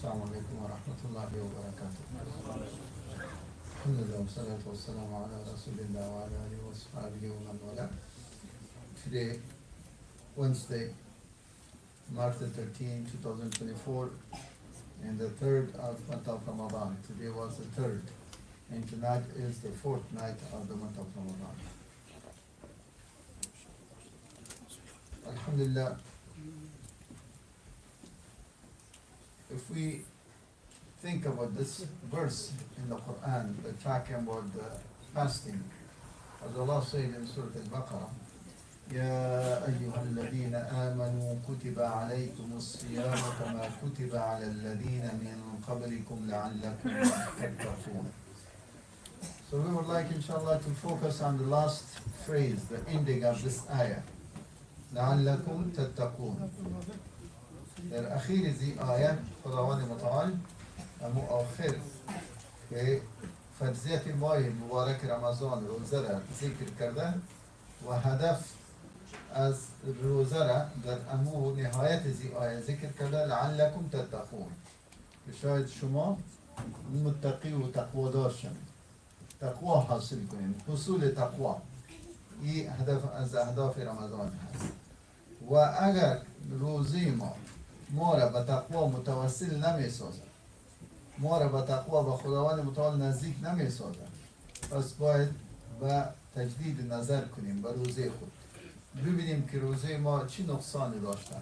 السلام عليكم ورحمة الله وبركاته. الحمد لله والصلاة والسلام على رسول الله وعلى آله وصحبه ومن والاه. Today, Wednesday, March the 13th, 2024, and the third of month of Ramadan. Today was the third, and tonight is the fourth night of the month of Ramadan. Alhamdulillah. If we think about this verse in the Quran, the talking about the fasting, as Allah said in Surah Al-Baqarah, يا أيها الذين آمنوا كتب عليكم الصيام كما كتب على الذين من قبلكم لعلكم تتقون. So we would like, inshallah, to focus on the last phrase, the ending of this ayah. لعلكم تتقون. در اخیر زی آیه خداوند متعال مؤخر که فرضیت ماه مبارک رمضان روزه را ذکر کرده و هدف از روزه را در امو نهایت زی آیه ذکر کرده لعلکم تتقون که شاید شما متقی و تقوادار شوید، تقوا حاصل کنید، حصول تقوا. این هدف از اهداف رمضان هست. و اگر روزی ما را به تقوا متوسل نمی سازد، ما را به تقوا به خداوند متعال نزدیک نمی سازد، پس باید به تجدید نظر کنیم به روزه خود، ببینیم که روزه ما چی نقصانی داشته،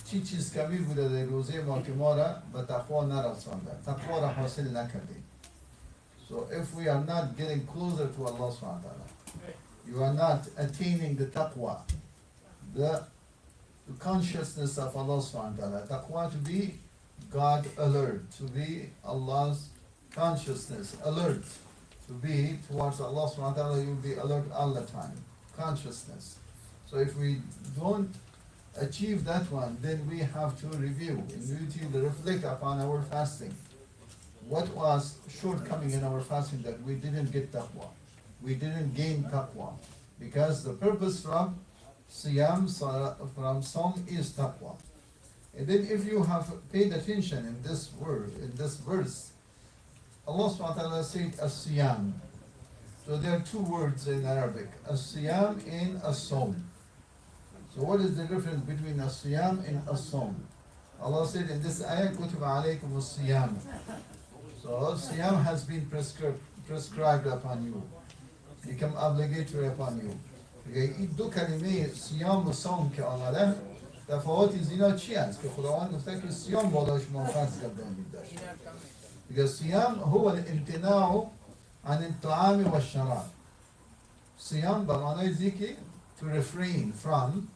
چی چیز کمی بوده در روزه ما که ما را به تقوا نرسانده، تقوا را حاصل نکردیم. So if we are not getting closer to Allah subhanahu wa ta'ala, you are not attaining the taqwa, the consciousness of Allah subhanahu wa ta'ala. Taqwa, to be God alert, to be Allah's consciousness alert, to be towards Allah subhanahu wa ta'ala. You will be alert all the time, consciousness. So if we don't achieve that one, then we have to review and we need to reflect upon our fasting. What was shortcoming in our fasting that we didn't get taqwa, we didn't gain taqwa, because the purpose from Siyam, from Som, is taqwa. And then if you have paid attention in this word, in this verse, Allah subhanahu wa ta'ala said as-siyam. So there are two words in Arabic, as-siyam and as-som. So what is the difference between as-siyam and as-som? Allah said in this ayah, kutiba alaykum as-siyam. So siyam has been prescribed upon you, become obligatory upon you. این دو کلمه صیام و صوم که آمده تفاوت زینا چی است که خداوند گفته که صیام بالا شما فرض گردانید داشت. دیگه صیام هو الامتناع عن الطعام و الشراب. صیام به معنای ذکر to refrain from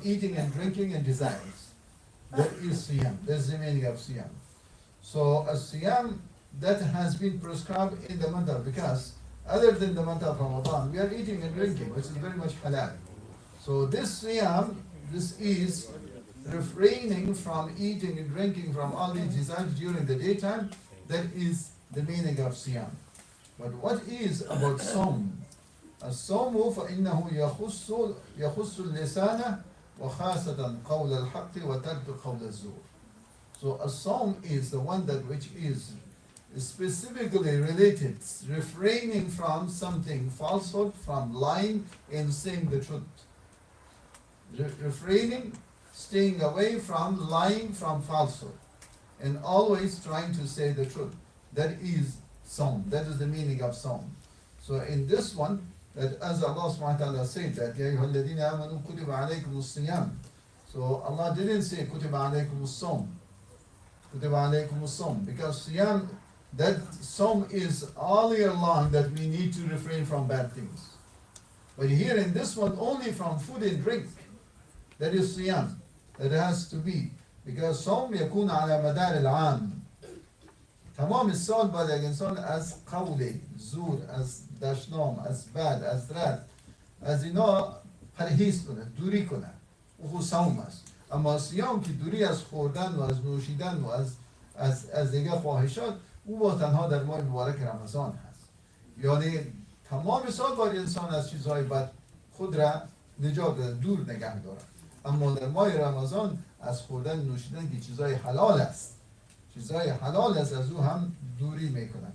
eating and drinking and desires. That is siyam. That's the meaning of siyam. So a siyam that has been prescribed in the month of, because other than the month of Ramadan, we are eating and drinking, which is very much halal. So this siyam, this is refraining from eating and drinking from all these desires during the daytime. That is the meaning of siyam. But what is about som? الصوم فإنه يخص اللسان وخاصة قول الحق وترك قول الزور. So a som is the one that which is specifically related, refraining from something falsehood, from lying and saying the truth. Refraining, staying away from lying, from falsehood, and always trying to say the truth. That is Psalm. That is the meaning of Psalm. So in this one, that as Allah subhanahu wa ta'ala said that يَا أَيُّهَا الَّذِينَ آمَنُوا كُتِبَ عَلَيْكُمُ الصِّيَامُ. So Allah didn't say كُتِبَ عَلَيْكُمُ الصَّوْمُ, كُتِبَ عَلَيْكُمُ الصَّوْمُ, because Siyam, that Som is all year long that we need to refrain from bad things. But here in this one, only from food and drink. That is Siyam. That has to be. Because Som يكون على مدار العام. تمام السال باید یک انسان از قول زور، از دشنام، از بد، از رد، از اینا پرهیز کنه، دوری کنه. او صوم است. اما صیام که دوری از خوردن و از نوشیدن و از دیگه فاحشات، او با تنها در ماه مبارک رمضان هست. یعنی تمام سال باید انسان از چیزهای بد خود را نجات دور نگه دارد. اما در ماه رمضان از خوردن نوشیدن که چیزهای حلال است چیزای حلال است از او هم دوری میکنن.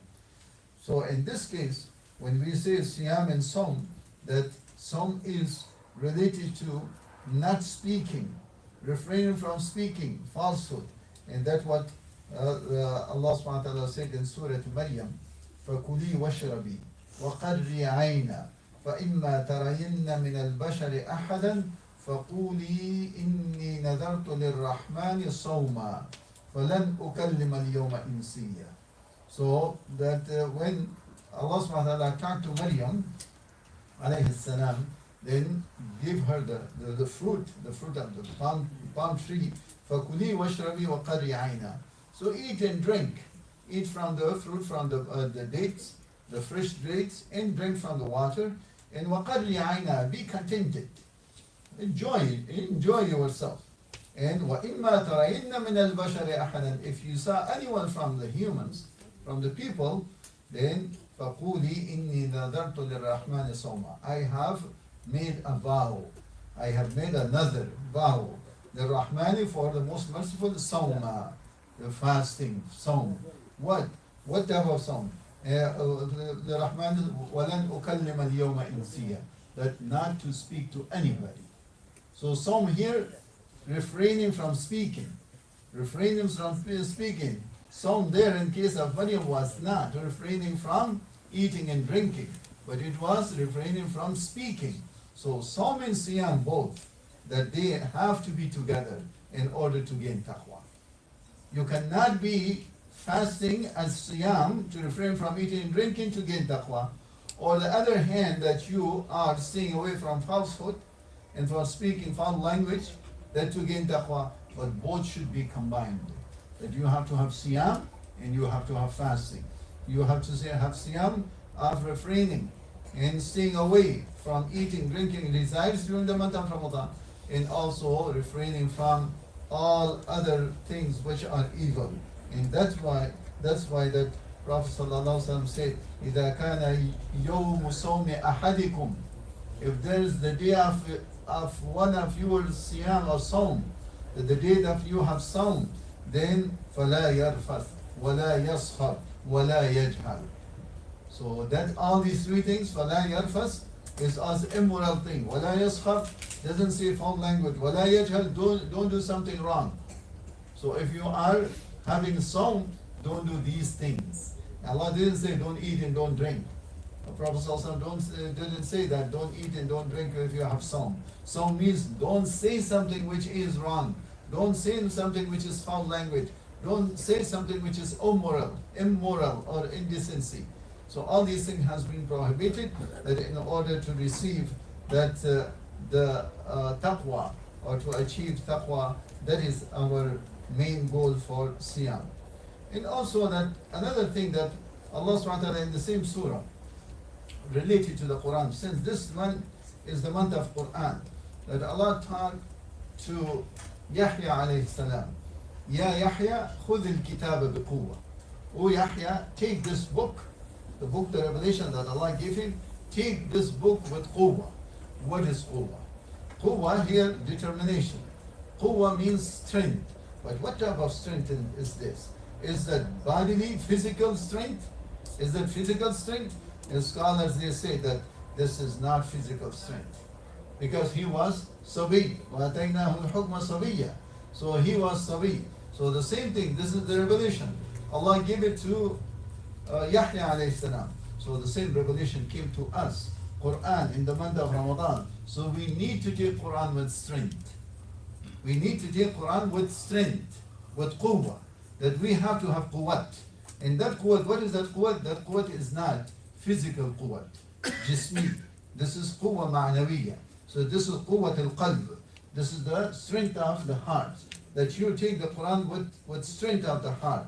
So in this case, when we say siyam and som, that som is related to not speaking, refraining from speaking falsehood, and that's what Allah subhanahu wa ta'ala said in Surah Maryam, فَكُلِي وَاشْرَبِي وَقَرِّي عَيْنًا فَإِمَّا تَرَيِنَّ مِنَ الْبَشَرِ أَحَدًا فَقُولِي إِنِّي نَذَرْتُ لِلرَّحْمَنِ صَوْمًا فَلَنْ أُكَلِّمَ الْيَوْمَ إِنسِيًّا. So that when Allah subhanahu wa ta'ala talked to Maryam alayhi salam, then give her the fruit of the palm tree. فَكُلِي وَاشْرَبِي وَقَرِّي عَيْنًا. So eat and drink. Eat from the fruit, from the dates, the fresh dates, and drink from the water. And وَقَرِّي عَيْنًا. Be contented. Enjoy yourself. And وَإِمَّا تَرَيِنَّ مِنَ الْبَشَرِ أَحَدًا. If you saw anyone from the humans, from the people, then فَقُولِي إِنِّي نَذَرْتُ لِلرَّحْمَنِ صَوْمًا. I have made a vow. I have made another vow. The Rahmani, for the most merciful, Sawma, the fasting, Sawm. What type of Sawm? The Rahman, وَلَنْ أُكَلِّمَ الْيَوْمَ إِنسِيًّا. That not to speak to anybody. So Sawm here, refraining from speaking. Refraining from speaking. Sawm there in case of Maryam was not refraining from eating and drinking, but it was refraining from speaking. So Sawm and Siyam both, that they have to be together in order to gain taqwa. You cannot be fasting as Siyam to refrain from eating and drinking to gain taqwa, or the other hand that you are staying away from falsehood and from speaking foul language, that to gain taqwa, but both should be combined. That you have to have Siyam and you have to have fasting. You have to have Siyam of refraining and staying away from eating, drinking desires during the month of Ramadan, and also refraining from all other things which are evil. And that's why that Prophet ﷺ said, إِذَا كَانَ يَوْمُ صَوْمِ أَحَدِكُمْ. If there is the day of one of your siyam or sawm, the day that you have sawm, then فَلَا يَرْفَثْ وَلَا يَسْخَرْ وَلَا يَجْهَلْ. So that all these three things, فَلَا يَرْفَثْ is as immoral thing. وَلَا يَسْخَرْ doesn't say foul language. وَلَا يَجْهَلْ don't do something wrong. So if you are having sawm, don't do these things. Allah didn't say don't eat and don't drink. The Prophet ﷺ didn't say that don't eat and don't drink if you have sawm. Sawm means don't say something which is wrong. Don't say something which is foul language. Don't say something which is immoral or indecency. So all these things has been prohibited, that in order to receive that the taqwa, or to achieve taqwa, that is our main goal for Siyam. And also that another thing that Allah subhanahu wa ta'ala in the same surah related to the Quran, since this month is the month of Quran, that Allah talked to Yahya alayhi salam, Ya Yahya, khudh al-kitab biquwwa. O Yahya, take this book, the revelation that Allah gave him, take this book with quwwa. What is quwwa? Quwwa here, determination. Quwwa means strength. But what type of strength is this? Is that bodily, physical strength? Is that physical strength? And scholars, they say that this is not physical strength. Because he was sabi. وَأَتَيْنَاهُ الْحُكْمَ صَبِيًّا. So he was sabi. So the same thing, this is the revelation. Allah gave it to Yahya alayhi salam. So the same revelation came to us, Quran, in the month of Ramadan. So we need to take Quran with strength. We need to take Quran with strength, with quwwah. That we have to have quwwat. And that quwwat, what is that quwwat? That quwwat is not physical quwwat, jismi. This is quwwah ma'nawiyya. So this is quwwat al-qalb. This is the strength of the heart. That you take the Quran with strength of the heart.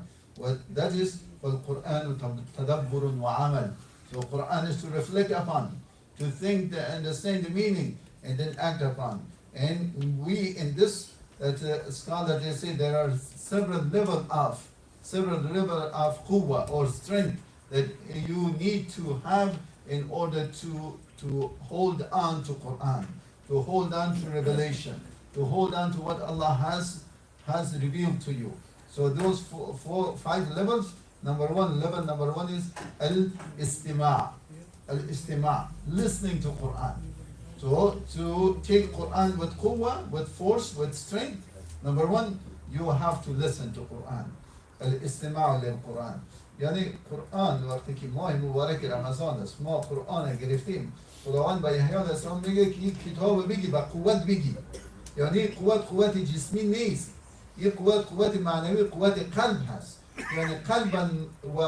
That is وَالْقُرْآنُ تَدَبُّرٌ وَعَمَلٌ. So Quran is to reflect upon, to think, to understand the meaning, and then act upon. And we in this, that scholars they say there are several levels of quwwah or strength that you need to have in order to hold on to Quran, to hold on to revelation, to hold on to what Allah has revealed to you. So those five levels. Level number one is al-istima'. Al-istima', listening to Quran. So to take Quran with quwwah, with force, with strength, number one, you have to listen to Quran. Al-istima' lil-Quran. یعنی قرآن وقتی که ماه مبارک رمضان است ما قرآن گرفتیم خداوند به یحیی علیه السلام میگه که یک کتاب بگی با قوت بگی یعنی قوت جسمی نیست یک قوت معنوی قوت قلب هست یعنی قلبا و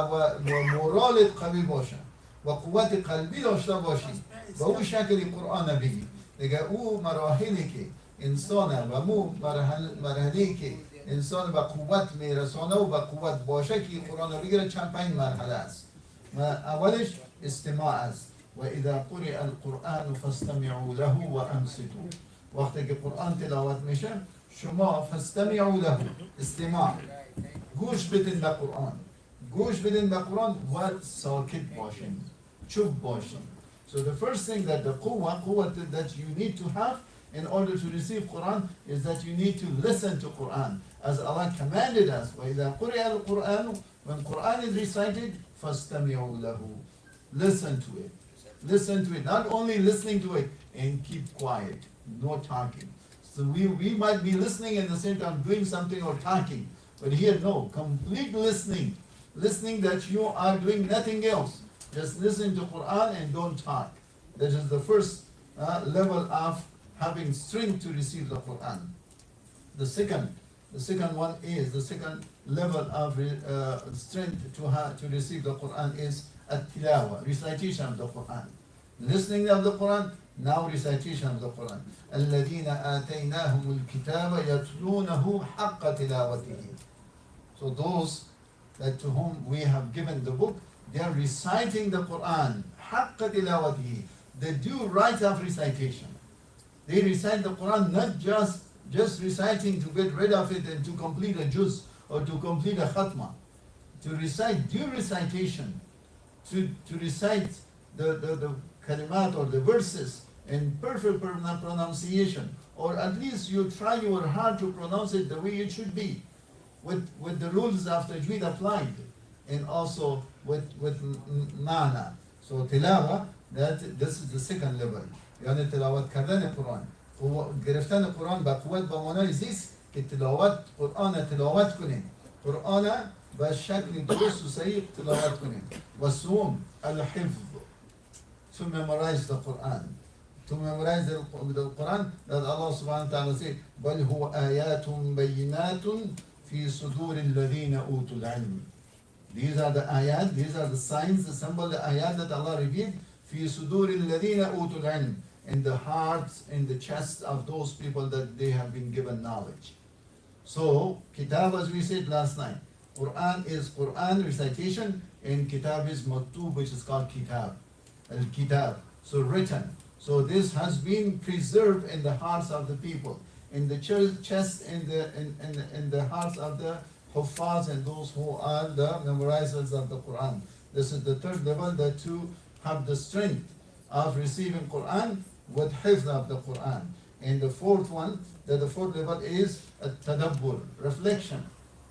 مورالت قوی باشه و قوت قلبی داشته باشی و اون شکلی قرآن بگی دیگه او مراحلی که انسان و مو مرحله که انسان به قوت میرسانه و به قوت باشه که قرآن بگیره چند 5 مرحله است و اولش استماع است و اذا قرئ القرآن فاستمعوا له و انصتوا وقتی که قرآن تلاوت میشه شما فاستمعوا له استماع گوش بدین به قرآن و ساکت باشین چوب باشین. So the first thing that the quwwah that you need to have in order to receive Quran is that you need to listen to Quran as Allah commanded us. وَإِذَا قُرِئَ الْقُرْآنُ When Quran is recited, فَاسْتَمِعُوا لَهُ Listen to it. Not only listening to it, and keep quiet, no talking. So we might be listening in the same time doing something or talking. But here, no, complete listening. Listening that you are doing nothing else. Just listen to Quran and don't talk. That is the first level of having strength to receive the Quran. The second one is the second level of strength to receive the Quran is at-tilawa, recitation of the Quran. Listening of the Quran, now recitation of the Quran. الَّذِينَ آتَيْنَاهُمُ الْكِتَابَ يَتْلُونَهُ حَقَّ تِلَاوَتِهِ. So those that to whom we have given the book, they are reciting the Quran حَقَّ تِلَاوَتِهِ. They do right of recitation. They recite the Quran not just reciting to get rid of it and to complete a juz or to complete a khatma. To recite due recitation, to recite the kalimat or the verses in perfect pronunciation, or at least you try your hard to pronounce it the way it should be, with the rules of Tajweed applied, and also with ma'na. So tilawa, this is the second level. یعنی تلاوت کردن قرآن گرفتن قرآن با قوت با معنای زیست که قرآن تلاوت کنیم قرآن با شکل درست و صحیح تلاوت کنیم و سوم الحفظ to memorize the Quran the Quran that Allah subhanahu wa ta'ala said بل هو آيات بينات في صدور الذين أوتوا العلم. These are the ayat, these are the signs, the symbol, the ayat that Allah revealed في صدور الذين أوتوا العلم, in the hearts, in the chests of those people that they have been given knowledge. So, kitab, as we said last night, Quran is Quran recitation, and kitab is maktub, which is called kitab. Al-kitab, so written. So this has been preserved in the hearts of the people, in the chest, in the hearts of the huffaz and those who are the memorizers of the Quran. This is the third level, that to have the strength of receiving Quran with hifz of the Quran. And the fourth level is at-tadabbur, reflection,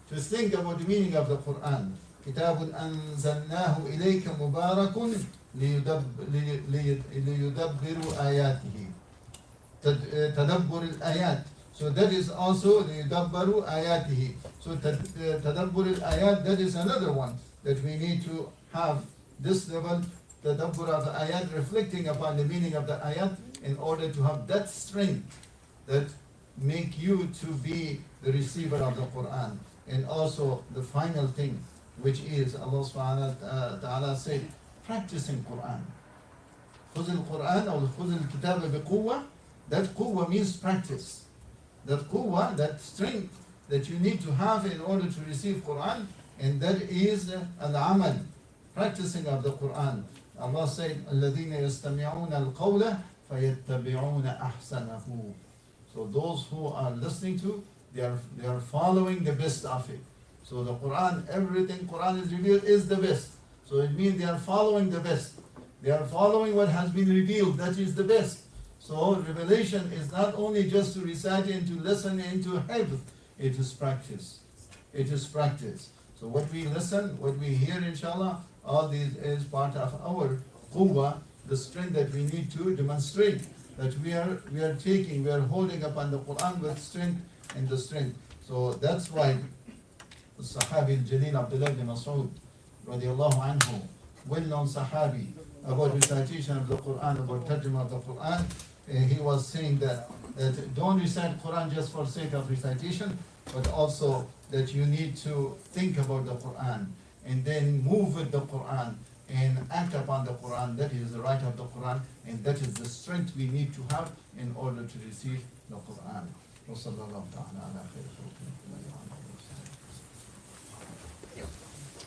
to think about the meaning of the Quran. كتاب أنزلناه إليك مبارك ليدبروا آياته. تدبر الآيات. So that is also ليدبروا آياته. So تدبر الآيات, that is another one that we need to have this level, tadabbur of the ayat, reflecting upon the meaning of the ayat, in order to have that strength that make you to be the receiver of the Quran. And also the final thing, which is Allah subhanahu wa ta'ala said, practicing Quran. خذ القرآن أو خذ الكتاب بقوة. That quwwah means practice. That quwwah, that strength that you need to have in order to receive Quran, and that is al-amal, practicing of the Quran. Allah said, الَّذِينَ يَسْتَمِعُونَ الْقَوْلَ فَيَتَّبِعُونَ أَحْسَنَهُ. So those who are listening to, they are following the best of it. So the Quran, everything Quran is revealed is the best. So it means they are following the best. They are following what has been revealed, that is the best. So revelation is not only just to recite and to listen and to have, it is practice. it is practice. So what we listen, what we hear, inshallah, all these is part of our quwwah, the strength that we need to demonstrate that we are holding upon the Quran with strength and the strength. So that's why the Sahabi al-Jalil Abdullah bin Mas'ud radiallahu anhu, well-known Sahabi, about recitation of the Quran, about tarjumah of the Quran, he was saying that don't recite Quran just for sake of recitation, but also that you need to think about the Quran and then move with the Quran and act upon the Quran. That is the right of the Quran, and that is the strength we need to have in order to receive the Quran. وصلى الله تعالى على خير خلقه